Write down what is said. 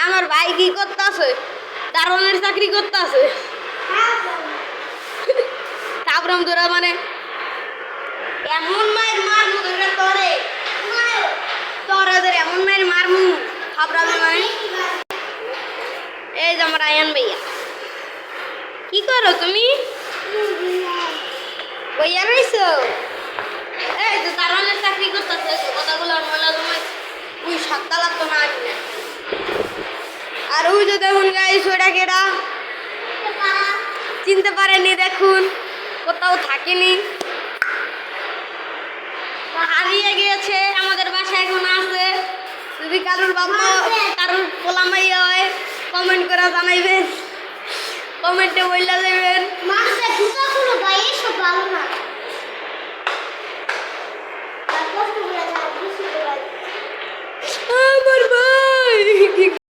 আমার ভাই কি করতেছে? দারোয়ানের চাকরি করতেছে। তারপরে তোরা মানে এমন মায়ের মারমু তোরা তরে তোদের এমন মায়ের মারমু খাবরাবে মানে। এই যে আমার আয়ান ভাইয়া, কি করো তুমি? বইয়া রইছো? এই তো দারোয়ানের চাকরি করতেছে, কথাগুলো মনে তোমার ওই সাতটা লাগতো না আনি না। আর ওই যে দেখুন গাইস, ওটা কেডা চিনতে পারেনি, দেখুন কোথাও থাকেনি, হারিয়ে গিয়েছে। আমাদের বাসায় এখন আছে। যদি কারোর বাবা কারোর পোলামাই হয় কমেন্ট করে জানাইবেন, কমেন্টে বইলা দেবেন। মানুষের জুতাগুলো গায়ে সব ভালো না। আমার ভাই